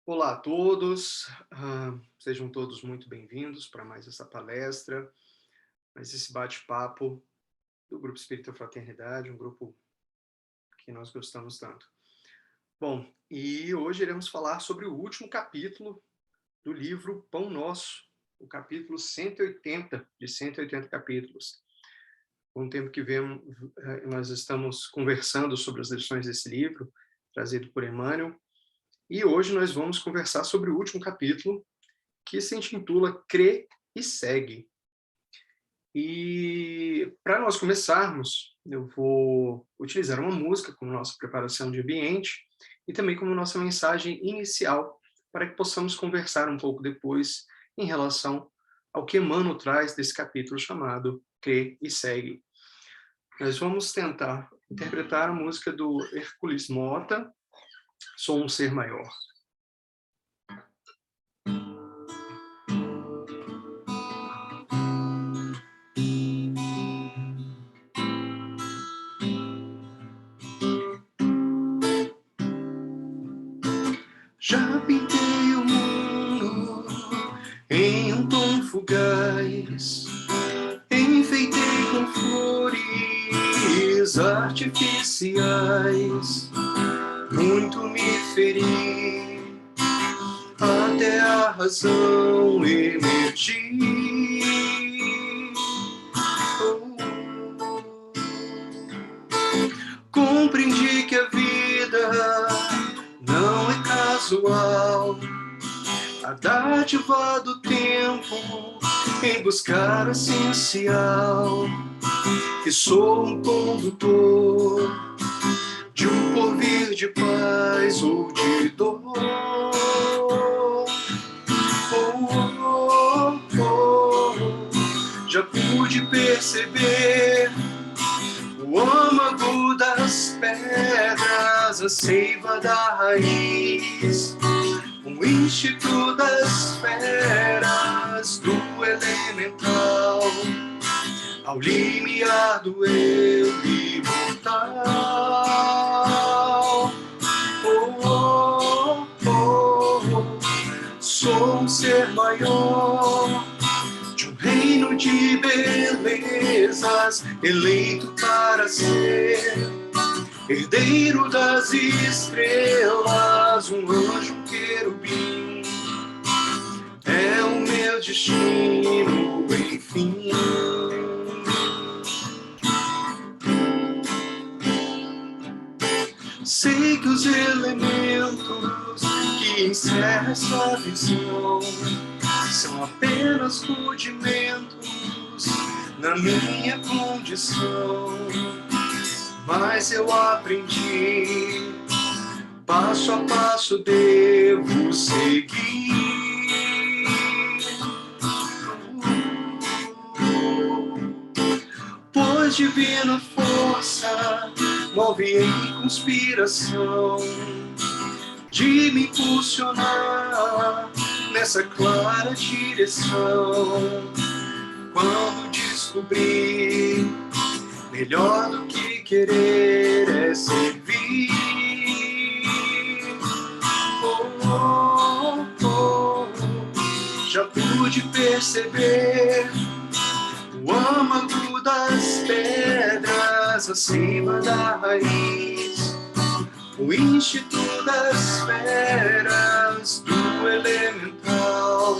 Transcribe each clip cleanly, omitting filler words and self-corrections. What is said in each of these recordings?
Olá a todos, sejam todos muito bem-vindos para mais essa palestra, mais esse bate-papo do Grupo Espírita Fraternidade, um grupo que nós gostamos tanto. Bom, e hoje iremos falar sobre o último capítulo do livro Pão Nosso, o capítulo 180, de 180 capítulos. Com o tempo que nós estamos conversando sobre as lições desse livro, trazido por Emmanuel, e hoje nós vamos conversar sobre o último capítulo, que se intitula Crê e Segue. E para nós começarmos, eu vou utilizar uma música como nossa preparação de ambiente e também como nossa mensagem inicial, para que possamos conversar um pouco depois em relação ao que Emmanuel traz desse capítulo chamado Crê e Segue. Nós vamos tentar interpretar a música do Hercules Mota, Sou um Ser Maior. Já pintei o mundo em um tom fugaz, enfeitei com flores artificiais, muito me feri, até a razão emergir. Compreendi que a vida não é casual, a dádiva do tempo em buscar o essencial, que sou um condutor de um porvir de paz ou de dor. Já pude perceber o âmago das pedras, a seiva da raiz, o ímpeto das feras, do elemental, ao limiar do eu imortal. Sou um ser maior, de um reino de belezas, eleito para ser herdeiro das estrelas, um anjo, um querubim. É o meu destino, enfim. Sei que os elementos que encerram essa visão são apenas rudimentos na minha condição, mas eu aprendi, passo a passo devo seguir. Pois divina força move em conspiração de me impulsionar nessa clara direção. Quando descobri, melhor do que querer é servir. Já pude perceber o âmago das pedras, acima da raiz, o ímpeto das feras, do elemental,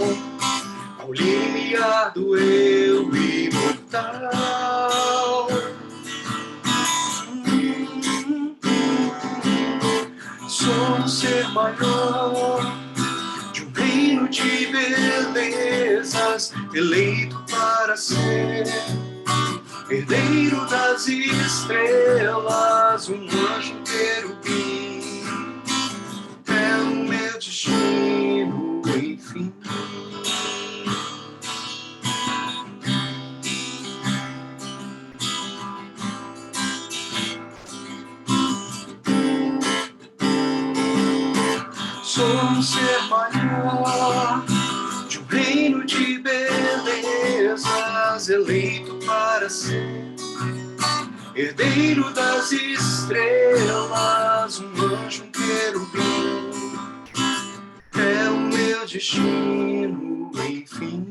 ao limiar do eu imortal. Sou um ser maior, de um reino de belezas, eleito para ser herdeiro das estrelas, um anjo, um querubim. É o meu destino, enfim. Sou um ser maior, de um reino de belezas, eleito para ser herdeiro das estrelas, um anjo, um querubim. destino, enfim.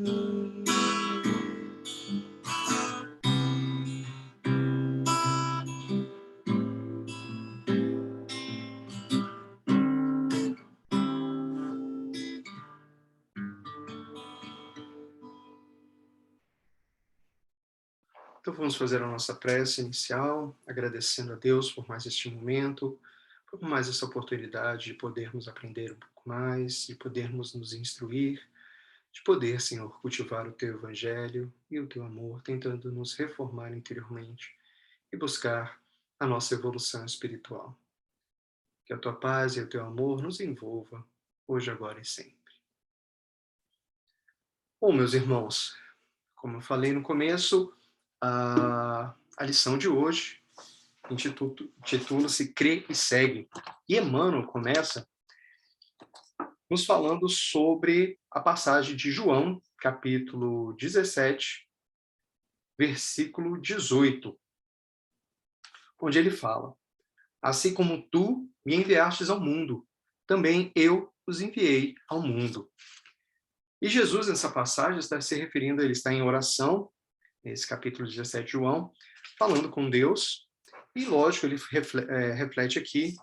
Então vamos fazer a nossa prece inicial, agradecendo a Deus por mais este momento, por mais essa oportunidade de podermos aprender um pouco mais, de podermos nos instruir, de poder, Senhor, cultivar o Teu Evangelho e o Teu amor, tentando nos reformar interiormente e buscar a nossa evolução espiritual. Que a Tua paz e o Teu amor nos envolva, hoje, agora e sempre. Bom, meus irmãos, como eu falei no começo, a lição de hoje intitula-se Crê e Segue. E Emmanuel começa nos falando sobre a passagem de João, capítulo 17, versículo 18, onde ele fala: assim como tu me enviastes ao mundo, também eu os enviei ao mundo. E Jesus, nessa passagem, está se referindo, ele está em oração, nesse capítulo 17 de João, falando com Deus, e lógico, ele reflete aqui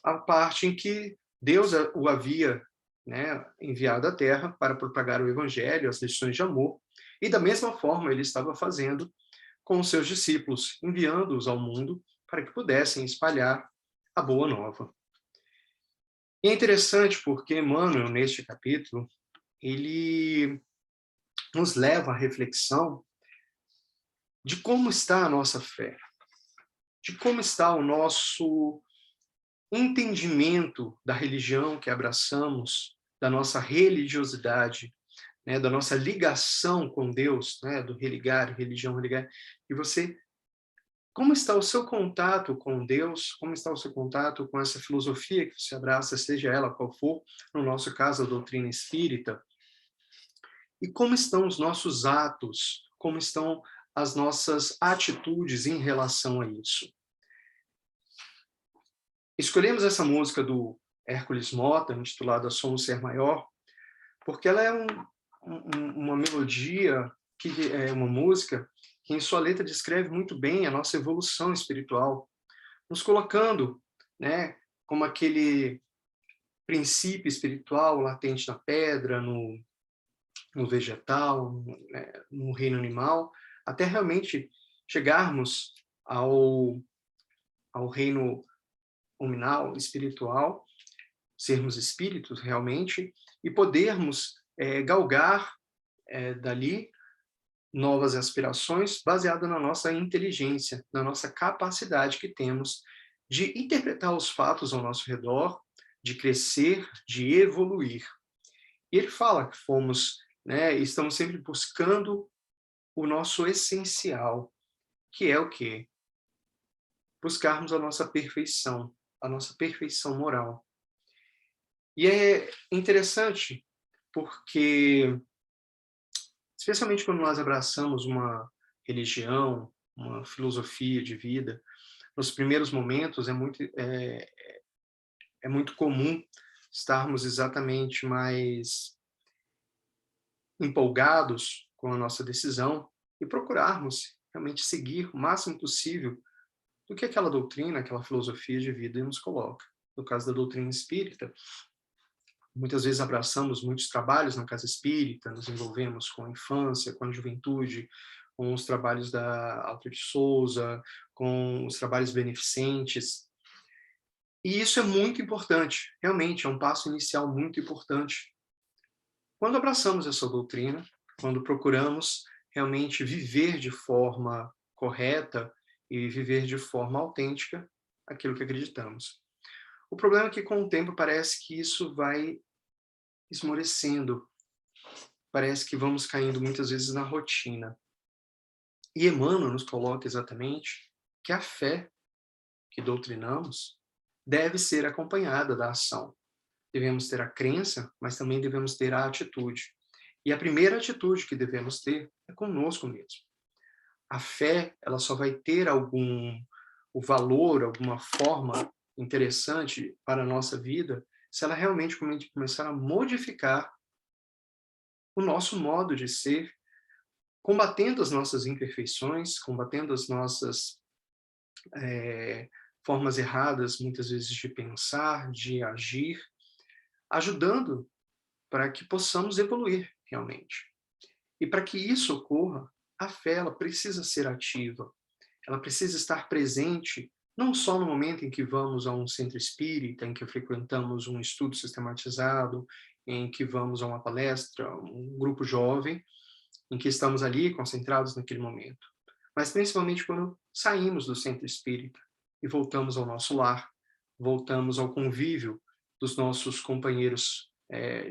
a parte em que Deus o havia, né, enviado à Terra para propagar o Evangelho, as lições de amor, e da mesma forma ele estava fazendo com os seus discípulos, enviando-os ao mundo para que pudessem espalhar a boa nova. E é interessante porque Emmanuel, neste capítulo, ele nos leva à reflexão de como está a nossa fé, de como está o nosso entendimento da religião que abraçamos, da nossa religiosidade, né, da nossa ligação com Deus, né, do religar, religião, religar, e você, como está o seu contato com Deus, como está o seu contato com essa filosofia que você abraça, seja ela qual for, no nosso caso a doutrina espírita, e como estão os nossos atos, como estão as nossas atitudes em relação a isso. Escolhemos essa música do Hércules Mota, intitulada Somos Ser Maior, porque ela é uma melodia, que é uma música que em sua letra descreve muito bem a nossa evolução espiritual, nos colocando, né, como aquele princípio espiritual latente na pedra, no vegetal, né, no reino animal, até realmente chegarmos ao reino nominal, espiritual, sermos espíritos realmente, e podermos galgar dali novas aspirações baseadas na nossa inteligência, na nossa capacidade que temos de interpretar os fatos ao nosso redor, de crescer, de evoluir. E ele fala que fomos, né, estamos sempre buscando o nosso essencial, que é o quê? Buscarmos a nossa perfeição moral. E é interessante porque, especialmente quando nós abraçamos uma religião, uma filosofia de vida, nos primeiros momentos é muito comum estarmos exatamente mais empolgados com a nossa decisão e procurarmos realmente seguir o máximo possível do que aquela doutrina, aquela filosofia de vida nos coloca. No caso da doutrina espírita, muitas vezes abraçamos muitos trabalhos na casa espírita, nos envolvemos com a infância, com a juventude, com os trabalhos da Alta de Souza, com os trabalhos beneficentes. E isso é muito importante, realmente, é um passo inicial muito importante. Quando abraçamos essa doutrina, quando procuramos realmente viver de forma correta e viver de forma autêntica aquilo que acreditamos. O problema é que, com o tempo, parece que isso vai esmorecendo, parece que vamos caindo muitas vezes na rotina. E Emmanuel nos coloca exatamente que a fé que doutrinamos deve ser acompanhada da ação. Devemos ter a crença, mas também devemos ter a atitude. E a primeira atitude que devemos ter é conosco mesmo. A fé, ela só vai ter o valor, alguma forma interessante para a nossa vida, se ela realmente começar a modificar o nosso modo de ser, combatendo as nossas imperfeições, combatendo as nossas eh, formas erradas, muitas vezes, de pensar, de agir, ajudando para que possamos evoluir realmente. E para que isso ocorra, a fé ela precisa ser ativa, ela precisa estar presente não só no momento em que vamos a um centro espírita, em que frequentamos um estudo sistematizado, em que vamos a uma palestra, um grupo jovem, em que estamos ali concentrados naquele momento, mas principalmente quando saímos do centro espírita e voltamos ao nosso lar, voltamos ao convívio dos nossos companheiros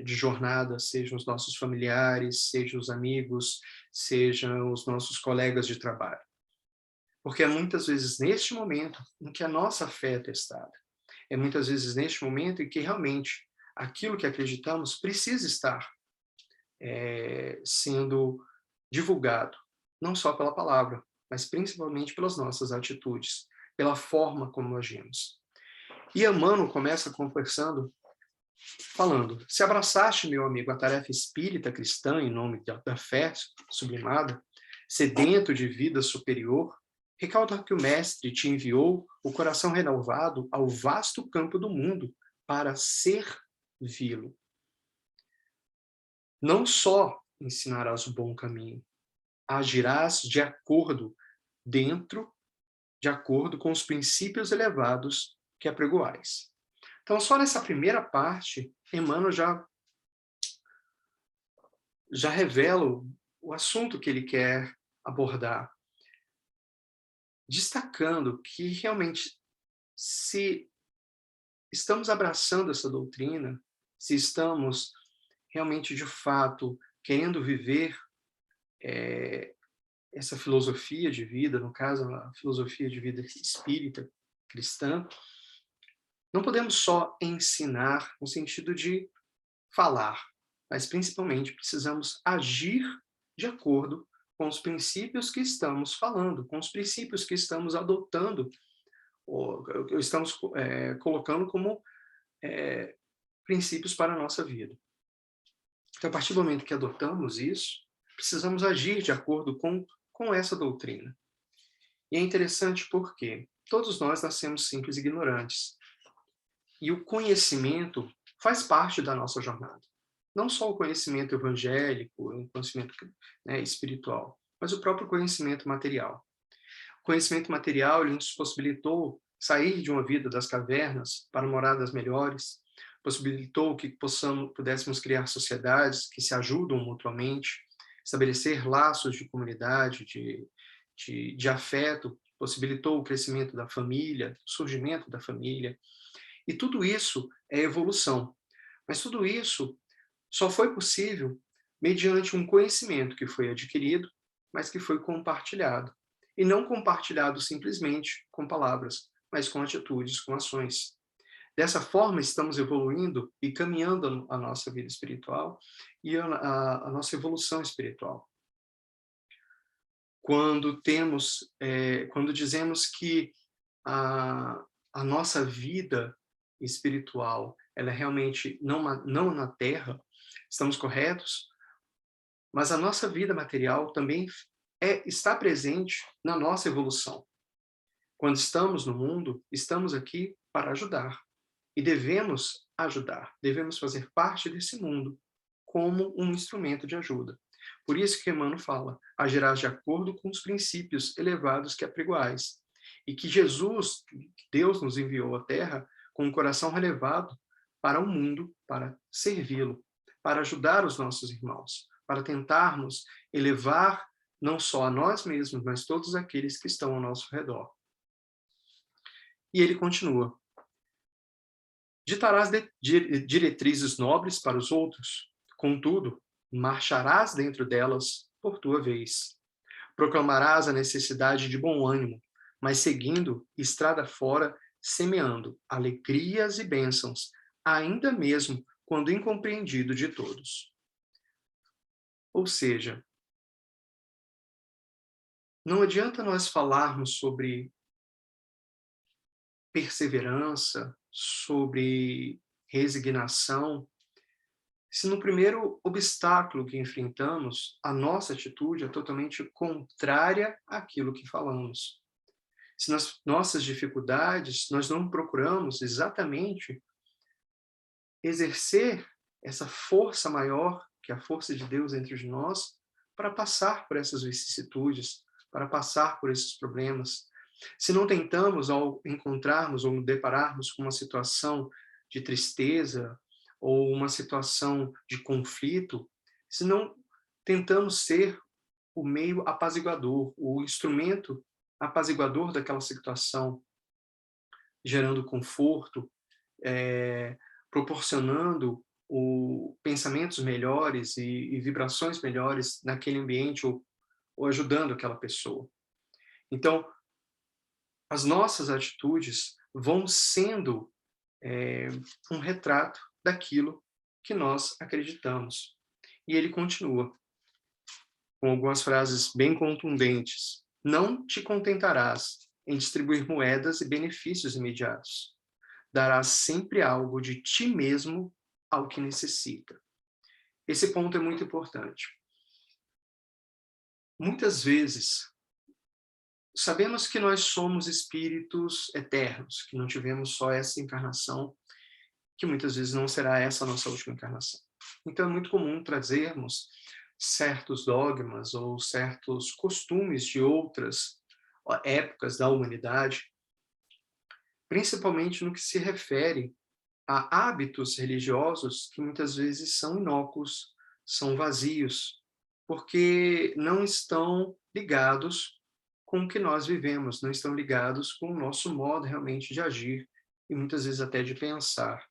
de jornada, sejam os nossos familiares, sejam os amigos, sejam os nossos colegas de trabalho. Porque é muitas vezes neste momento em que a nossa fé é testada. É muitas vezes neste momento em que realmente aquilo que acreditamos precisa estar sendo divulgado, não só pela palavra, mas principalmente pelas nossas atitudes, pela forma como agimos. E Emmanuel começa conversando, falando: se abraçaste, meu amigo, a tarefa espírita cristã em nome da fé sublimada, sedento de vida superior, recalca que o Mestre te enviou o coração renovado ao vasto campo do mundo para servi-lo. Não só ensinarás o bom caminho, agirás de acordo com os princípios elevados que apregoais. Então, só nessa primeira parte, Emmanuel já revela o assunto que ele quer abordar, destacando que realmente, se estamos abraçando essa doutrina, se estamos realmente, de fato, querendo viver essa filosofia de vida, no caso, a filosofia de vida espírita, cristã, não podemos só ensinar no sentido de falar, mas principalmente precisamos agir de acordo com os princípios que estamos falando, com os princípios que estamos adotando, ou estamos colocando como princípios para a nossa vida. Então, a partir do momento que adotamos isso, precisamos agir de acordo com essa doutrina. E é interessante porque todos nós nascemos simples e ignorantes. E o conhecimento faz parte da nossa jornada. Não só o conhecimento evangélico, o conhecimento espiritual, mas o próprio conhecimento material. O conhecimento material ele nos possibilitou sair de uma vida das cavernas para moradas melhores, possibilitou que pudéssemos criar sociedades que se ajudam mutuamente, estabelecer laços de comunidade, de afeto, possibilitou o crescimento da família, o surgimento da família. E tudo isso é evolução. Mas tudo isso só foi possível mediante um conhecimento que foi adquirido, mas que foi compartilhado. E não compartilhado simplesmente com palavras, mas com atitudes, com ações. Dessa forma, estamos evoluindo e caminhando a nossa vida espiritual e a nossa evolução espiritual. Quando dizemos que a nossa vida espiritual ela é realmente não na Terra, estamos corretos, mas a nossa vida material também está presente na nossa evolução. Quando estamos no mundo, estamos aqui para ajudar. E devemos ajudar, devemos fazer parte desse mundo como um instrumento de ajuda. Por isso que Emmanuel fala, agirás de acordo com os princípios elevados que apregoais. E que Jesus, Deus nos enviou à Terra com um coração relevado para o mundo, para servi-lo, para ajudar os nossos irmãos, para tentarmos elevar não só a nós mesmos, mas todos aqueles que estão ao nosso redor. E ele continua, ditarás diretrizes nobres para os outros, contudo, marcharás dentro delas por tua vez. Proclamarás a necessidade de bom ânimo, mas seguindo estrada fora, semeando alegrias e bênçãos, ainda mesmo quando incompreendido de todos. Ou seja, não adianta nós falarmos sobre perseverança, sobre resignação, se no primeiro obstáculo que enfrentamos, a nossa atitude é totalmente contrária àquilo que falamos? Se nas nossas dificuldades nós não procuramos exatamente exercer essa força maior, que é a força de Deus dentro de nós, para passar por essas vicissitudes, para passar por esses problemas. Se não tentamos, ao encontrarmos ou depararmos com uma situação de tristeza ou uma situação de conflito, se não tentamos ser o meio apaziguador, o instrumento apaziguador daquela situação, gerando conforto, proporcionando pensamentos melhores e vibrações melhores naquele ambiente ou ajudando aquela pessoa. Então, as nossas atitudes vão sendo um retrato daquilo que nós acreditamos. E ele continua com algumas frases bem contundentes. Não te contentarás em distribuir moedas e benefícios imediatos. Darás sempre algo de ti mesmo ao que necessita. Esse ponto é muito importante. Muitas vezes, sabemos que nós somos espíritos eternos, que não tivemos só essa encarnação, que muitas vezes não será essa a nossa última encarnação. Então é muito comum trazermos certos dogmas ou certos costumes de outras épocas da humanidade, principalmente no que se refere a hábitos religiosos que muitas vezes são inócuos, são vazios, porque não estão ligados com o que nós vivemos, não estão ligados com o nosso modo realmente de agir e muitas vezes até de pensar.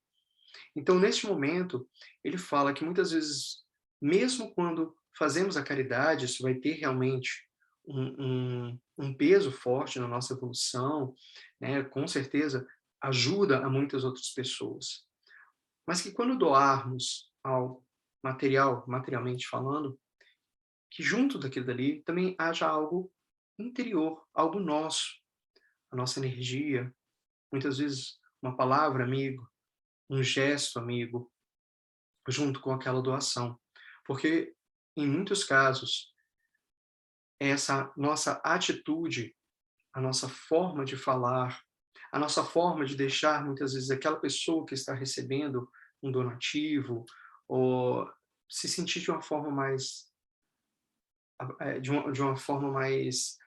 Então, neste momento, ele fala que muitas vezes, mesmo quando fazemos a caridade, isso vai ter realmente um peso forte na nossa evolução, né? Com certeza ajuda a muitas outras pessoas. Mas que quando doarmos ao materialmente falando, que junto daquilo dali também haja algo interior, algo nosso, a nossa energia, muitas vezes uma palavra amigo, um gesto amigo, junto com aquela doação. Porque, em muitos casos, essa nossa atitude, a nossa forma de falar, a nossa forma de deixar, muitas vezes, aquela pessoa que está recebendo um donativo, ou se sentir de uma forma mais, de uma forma mais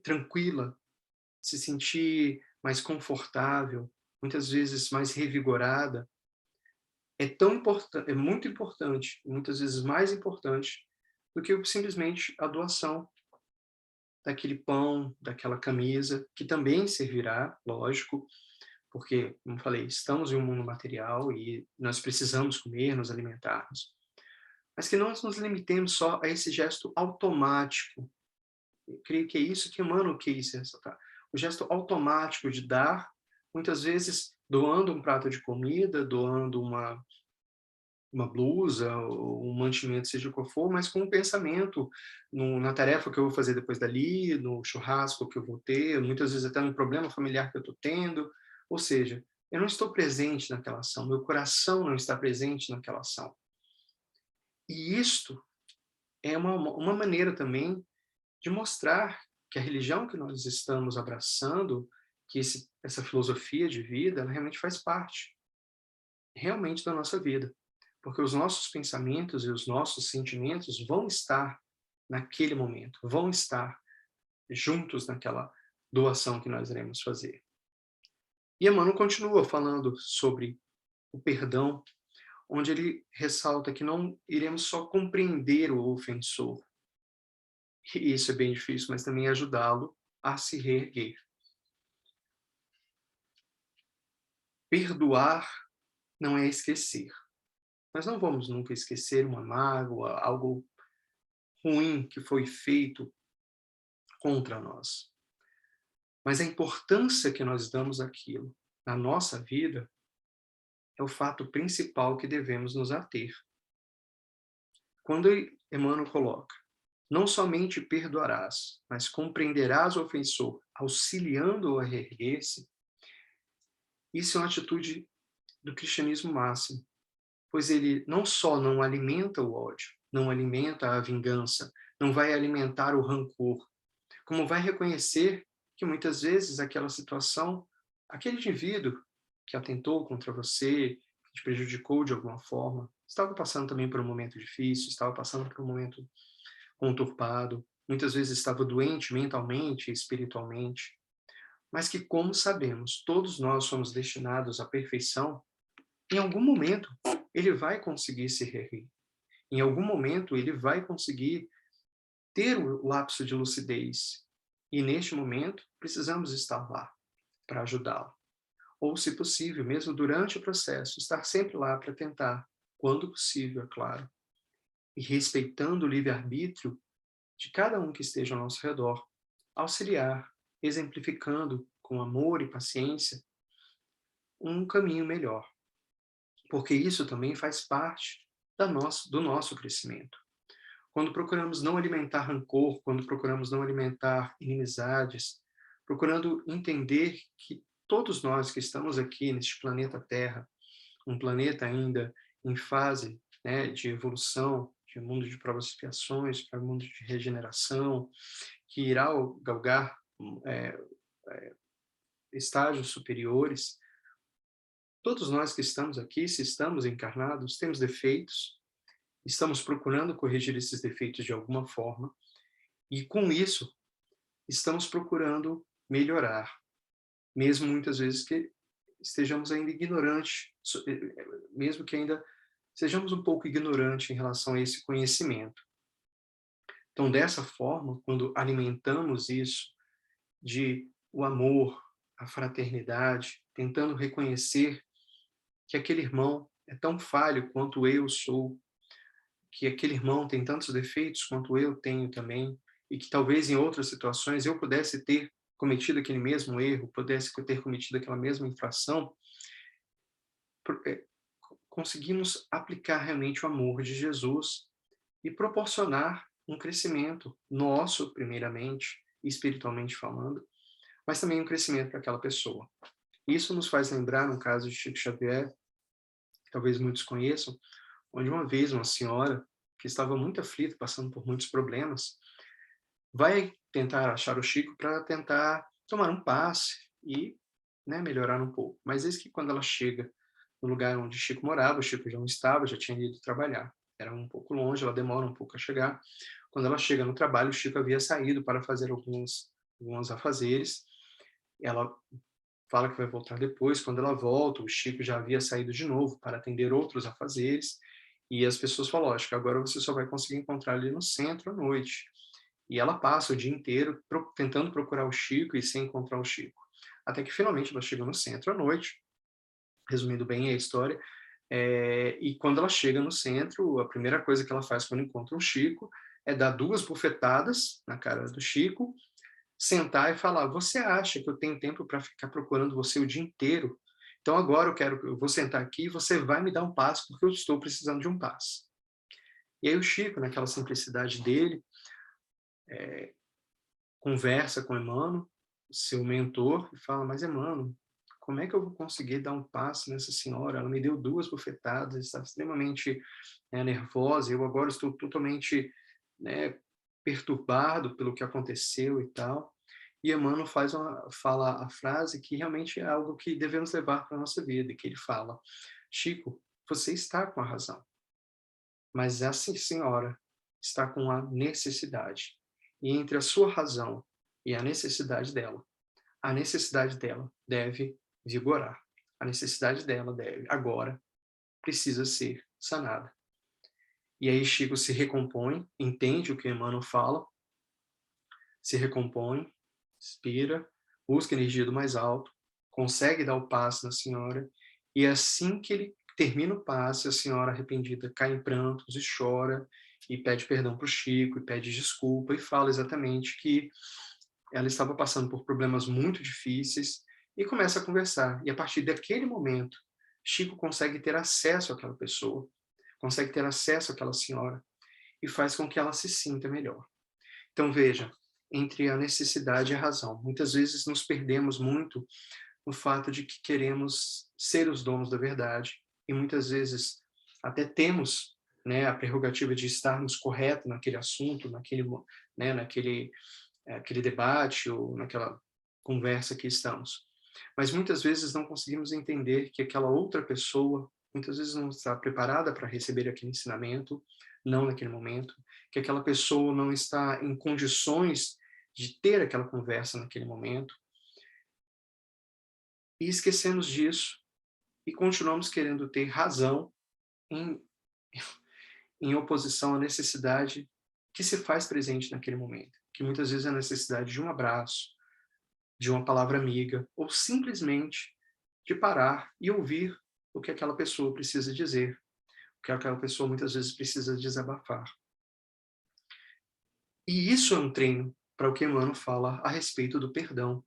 tranquila, se sentir mais confortável, muitas vezes mais revigorada, é muito importante, muitas vezes mais importante do que simplesmente a doação daquele pão, daquela camisa, que também servirá, lógico, porque, como falei, estamos em um mundo material e nós precisamos comer, nos alimentarmos. Mas que não nos limitemos só a esse gesto automático. Eu creio que é isso que Emmanuel quis ressaltar. O gesto automático de dar, muitas vezes doando um prato de comida, doando uma blusa, ou um mantimento, seja qual for, mas com um pensamento na tarefa que eu vou fazer depois dali, no churrasco que eu vou ter, muitas vezes até no problema familiar que eu estou tendo. Ou seja, eu não estou presente naquela ação, meu coração não está presente naquela ação. E isto é uma maneira também de mostrar que a religião que nós estamos abraçando, que essa filosofia de vida, ela realmente faz parte, realmente, da nossa vida. Porque os nossos pensamentos e os nossos sentimentos vão estar naquele momento, vão estar juntos naquela doação que nós iremos fazer. E Emmanuel continua falando sobre o perdão, onde ele ressalta que não iremos só compreender o ofensor, e isso é bem difícil, mas também ajudá-lo a se reerguer. Perdoar não é esquecer. Nós não vamos nunca esquecer uma mágoa, algo ruim que foi feito contra nós. Mas a importância que nós damos àquilo na nossa vida é o fato principal que devemos nos ater. Quando Emmanuel coloca, não somente perdoarás, mas compreenderás o ofensor, auxiliando-o a reerguer-se, isso é uma atitude do cristianismo máximo, pois ele não só não alimenta o ódio, não alimenta a vingança, não vai alimentar o rancor, como vai reconhecer que muitas vezes aquela situação, aquele indivíduo que atentou contra você, que te prejudicou de alguma forma, estava passando também por um momento difícil, estava passando por um momento conturbado, muitas vezes estava doente mentalmente e espiritualmente, mas que, como sabemos, todos nós somos destinados à perfeição, em algum momento ele vai conseguir se reerguer. Em algum momento ele vai conseguir ter o lapso de lucidez. E neste momento precisamos estar lá para ajudá-lo. Ou, se possível, mesmo durante o processo, estar sempre lá para tentar, quando possível, é claro, e respeitando o livre-arbítrio de cada um que esteja ao nosso redor, auxiliar, exemplificando com amor e paciência um caminho melhor, porque isso também faz parte do nosso crescimento. Quando procuramos não alimentar rancor, quando procuramos não alimentar inimizades, procurando entender que todos nós que estamos aqui neste planeta Terra, um planeta ainda em fase, né, de evolução, de mundo de provas e expiações, para um mundo de regeneração, que irá galgar é, estágios superiores, todos nós que estamos aqui, se estamos encarnados, temos defeitos, estamos procurando corrigir esses defeitos de alguma forma, e com isso estamos procurando melhorar, mesmo muitas vezes que estejamos ainda ignorantes, mesmo que ainda sejamos um pouco ignorantes em relação a esse conhecimento. Então, dessa forma, quando alimentamos isso de o amor, a fraternidade, tentando reconhecer que aquele irmão é tão falho quanto eu sou, que aquele irmão tem tantos defeitos quanto eu tenho também, e que talvez em outras situações eu pudesse ter cometido aquele mesmo erro, pudesse ter cometido aquela mesma infração, conseguimos aplicar realmente o amor de Jesus e proporcionar um crescimento nosso, primeiramente, espiritualmente falando, mas também um crescimento para aquela pessoa. Isso nos faz lembrar, no caso de Chico Xavier, que talvez muitos conheçam, onde uma vez uma senhora, que estava muito aflita, passando por muitos problemas, vai tentar achar o Chico para tentar tomar um passe e, né, melhorar um pouco. Mas eis que quando ela chega no lugar onde Chico morava, o Chico já não estava, já tinha ido trabalhar. Era um pouco longe, ela demora um pouco a chegar. Quando ela chega no trabalho, o Chico havia saído para fazer alguns afazeres. Ela fala que vai voltar depois. Quando ela volta, o Chico já havia saído de novo para atender outros afazeres. E as pessoas falam, lógico, agora você só vai conseguir encontrar ele no centro à noite. E ela passa o dia inteiro tentando procurar o Chico e sem encontrar o Chico. Até que finalmente ela chega no centro à noite, resumindo bem a história, e quando ela chega no centro, a primeira coisa que ela faz quando encontra o Chico é dar 2 bufetadas na cara do Chico, sentar e falar: "Você acha que eu tenho tempo para ficar procurando você o dia inteiro? Então agora eu vou sentar aqui e você vai me dar um passe, porque eu estou precisando de um passe". E aí o Chico, naquela simplicidade dele, conversa com Emmanuel, seu mentor, e fala: "Mas Emmanuel, como é que eu vou conseguir dar um passe nessa senhora? Ela me deu 2 bufetadas, estava extremamente, nervosa, eu agora estou totalmente, né, perturbado pelo que aconteceu e tal". E Emmanuel fala a frase que realmente é algo que devemos levar para a nossa vida, que ele fala: "Chico, você está com a razão, mas essa senhora está com a necessidade. E entre a sua razão e a necessidade dela deve vigorar. A necessidade dela deve, agora, precisa ser sanada". E aí Chico se recompõe, entende o que Emmanuel fala, se recompõe, inspira, busca energia do mais alto, consegue dar o passe na senhora, e assim que ele termina o passe, a senhora arrependida cai em prantos e chora, e pede perdão para o Chico, e pede desculpa, e fala exatamente que ela estava passando por problemas muito difíceis, e começa a conversar. E a partir daquele momento, Chico consegue ter acesso àquela pessoa, consegue ter acesso àquela senhora, e faz com que ela se sinta melhor. Então veja, entre a necessidade e a razão. Muitas vezes nos perdemos muito no fato de que queremos ser os donos da verdade e muitas vezes até temos, né, a prerrogativa de estarmos corretos naquele assunto, né, aquele debate ou naquela conversa que estamos. Mas muitas vezes não conseguimos entender que aquela outra pessoa muitas vezes não está preparada para receber aquele ensinamento, não naquele momento, que aquela pessoa não está em condições de ter aquela conversa naquele momento, e esquecemos disso e continuamos querendo ter razão em, em oposição à necessidade que se faz presente naquele momento, que muitas vezes é a necessidade de um abraço, de uma palavra amiga, ou simplesmente de parar e ouvir o que aquela pessoa precisa dizer, o que aquela pessoa muitas vezes precisa desabafar. E isso é um treino para o que Emmanuel fala a respeito do perdão.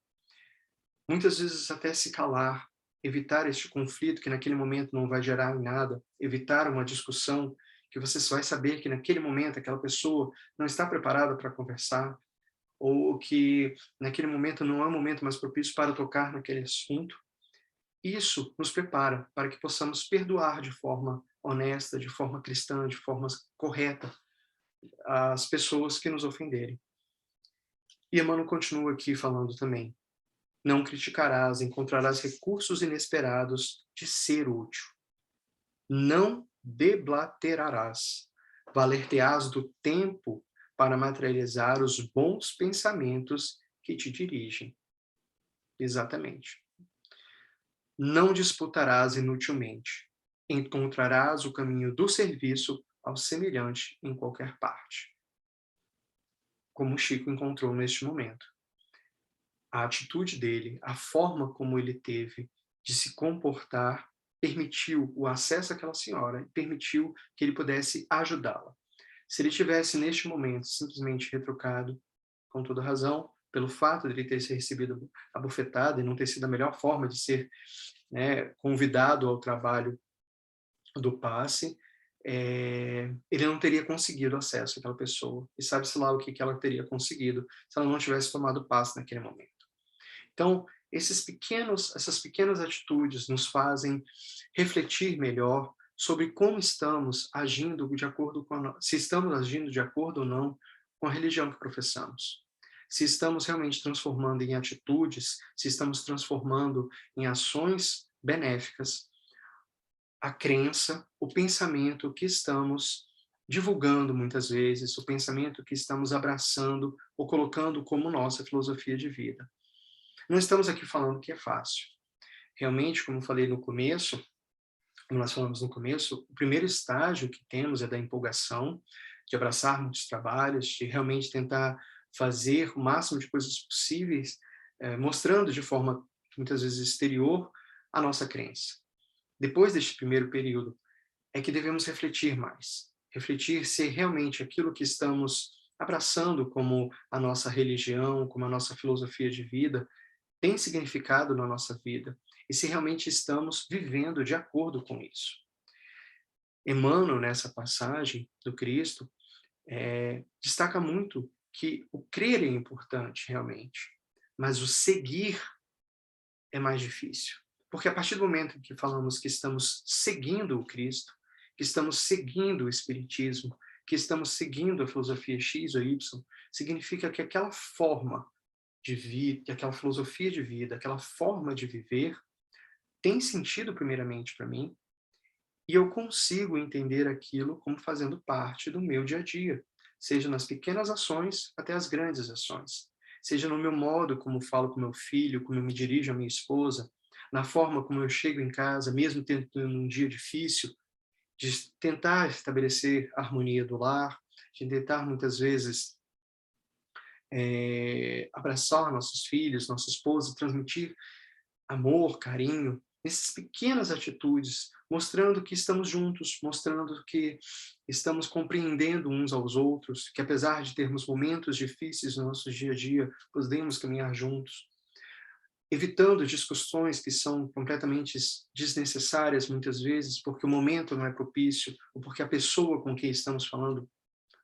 Muitas vezes até se calar, evitar este conflito que naquele momento não vai gerar em nada, evitar uma discussão que você vai saber que naquele momento aquela pessoa não está preparada para conversar, ou que naquele momento não é o momento mais propício para tocar naquele assunto. Isso nos prepara para que possamos perdoar de forma honesta, de forma cristã, de forma correta as pessoas que nos ofenderem. E Emmanuel continua aqui falando também: não criticarás, encontrarás recursos inesperados de ser útil. Não deblaterarás, valer-te-ás do tempo para materializar os bons pensamentos que te dirigem. Exatamente. Não disputarás inutilmente. Encontrarás o caminho do serviço ao semelhante em qualquer parte. Como Chico encontrou neste momento. A atitude dele, a forma como ele teve de se comportar, permitiu o acesso àquela senhora e permitiu que ele pudesse ajudá-la. Se ele tivesse, neste momento, simplesmente retrucado, com toda razão, pelo fato de ele ter recebido a bufetada e não ter sido a melhor forma de ser, né, convidado ao trabalho do passe, ele não teria conseguido acesso àquela pessoa. E sabe-se lá o que ela teria conseguido se ela não tivesse tomado passe naquele momento. Então, essas pequenas atitudes nos fazem refletir melhor sobre como estamos agindo de acordo com se estamos agindo de acordo ou não com a religião que professamos. Se estamos realmente transformando em atitudes, se estamos transformando em ações benéficas a crença, o pensamento que estamos divulgando muitas vezes, o pensamento que estamos abraçando ou colocando como nossa filosofia de vida. Não estamos aqui falando que é fácil. Realmente, como eu falei no começo, como nós falamos no começo, o primeiro estágio que temos é da empolgação, de abraçar muitos trabalhos, de realmente tentar fazer o máximo de coisas possíveis, mostrando de forma muitas vezes exterior a nossa crença. Depois deste primeiro período, é que devemos refletir mais. Refletir se realmente aquilo que estamos abraçando como a nossa religião, como a nossa filosofia de vida, tem significado na nossa vida e se realmente estamos vivendo de acordo com isso. Emmanuel, nessa passagem do Cristo, destaca muito que o crer é importante, realmente, mas o seguir é mais difícil. Porque a partir do momento em que falamos que estamos seguindo o Cristo, que estamos seguindo o Espiritismo, que estamos seguindo a filosofia X ou Y, significa que aquela forma de vida, aquela filosofia de vida, aquela forma de viver, tem sentido primeiramente para mim, e eu consigo entender aquilo como fazendo parte do meu dia a dia, seja nas pequenas ações até as grandes ações, seja no meu modo como falo com meu filho, como eu me dirijo à minha esposa, na forma como eu chego em casa, mesmo tendo um dia difícil, de tentar estabelecer a harmonia do lar, de tentar muitas vezes abraçar nossos filhos, nossa esposa, transmitir amor, carinho, nessas pequenas atitudes, mostrando que estamos juntos, mostrando que estamos compreendendo uns aos outros, que apesar de termos momentos difíceis no nosso dia a dia, podemos caminhar juntos, evitando discussões que são completamente desnecessárias muitas vezes, porque o momento não é propício, ou porque a pessoa com quem estamos falando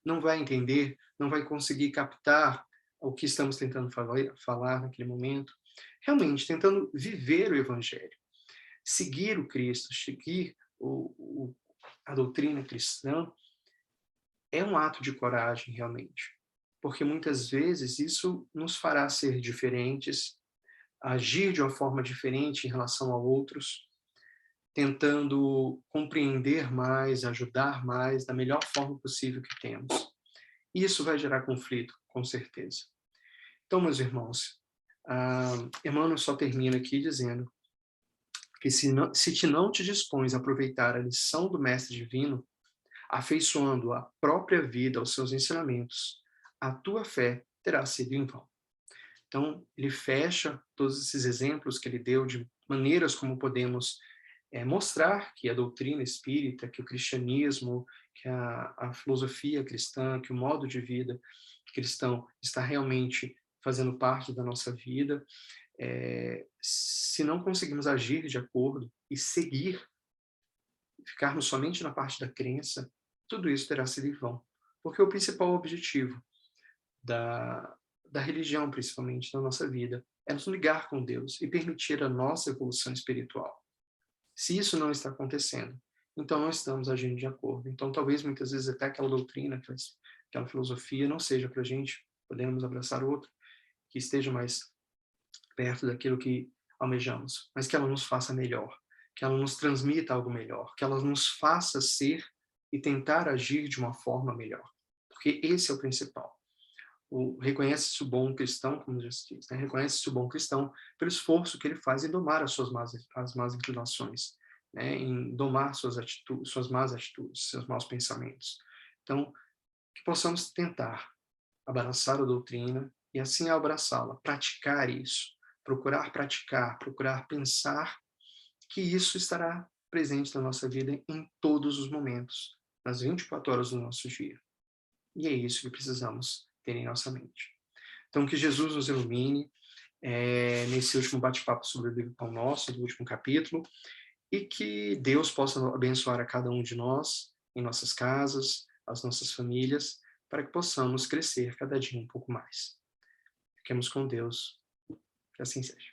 não vai entender, não vai conseguir captar o que estamos tentando falar naquele momento. realmente tentando viver o Evangelho, seguir o Cristo, seguir a doutrina cristã, é um ato de coragem, realmente. Porque muitas vezes isso nos fará ser diferentes, agir de uma forma diferente em relação a outros, tentando compreender mais, ajudar mais, da melhor forma possível que temos. E isso vai gerar conflito, com certeza. Então, meus irmãos, Emmanuel só termina aqui dizendo que se não te dispões a aproveitar a lição do Mestre Divino, afeiçoando a própria vida aos seus ensinamentos, a tua fé terá sido em vão. Então, ele fecha todos esses exemplos que ele deu de maneiras como podemos mostrar que a doutrina espírita, que o cristianismo, que a filosofia cristã, que o modo de vida cristão está realmente fazendo parte da nossa vida. Se não conseguimos agir de acordo e seguir, ficarmos somente na parte da crença, tudo isso terá sido em vão. Porque o principal objetivo da religião, principalmente, na nossa vida, é nos ligar com Deus e permitir a nossa evolução espiritual. Se isso não está acontecendo, então não estamos agindo de acordo. Então, talvez, muitas vezes, até aquela doutrina, aquela filosofia, não seja para a gente, podemos abraçar outra, que esteja mais perto daquilo que almejamos, mas que ela nos faça melhor, que ela nos transmita algo melhor, que ela nos faça ser e tentar agir de uma forma melhor. Porque esse é o principal. Reconhece-se o bom cristão, como já se diz, né? Reconhece-se o bom cristão pelo esforço que ele faz em domar as más inclinações, né? Em domar suas más atitudes, seus maus pensamentos. Então, que possamos tentar abraçar a doutrina e, assim, ao abraçá-la, praticar isso, procurar praticar, procurar pensar que isso estará presente na nossa vida em todos os momentos, nas 24 horas do nosso dia. E é isso que precisamos ter em nossa mente. Então, que Jesus nos ilumine nesse último bate-papo sobre o livro Pão Nosso, do último capítulo, e que Deus possa abençoar a cada um de nós, em nossas casas, as nossas famílias, para que possamos crescer cada dia um pouco mais. Fiquemos com Deus, que assim seja.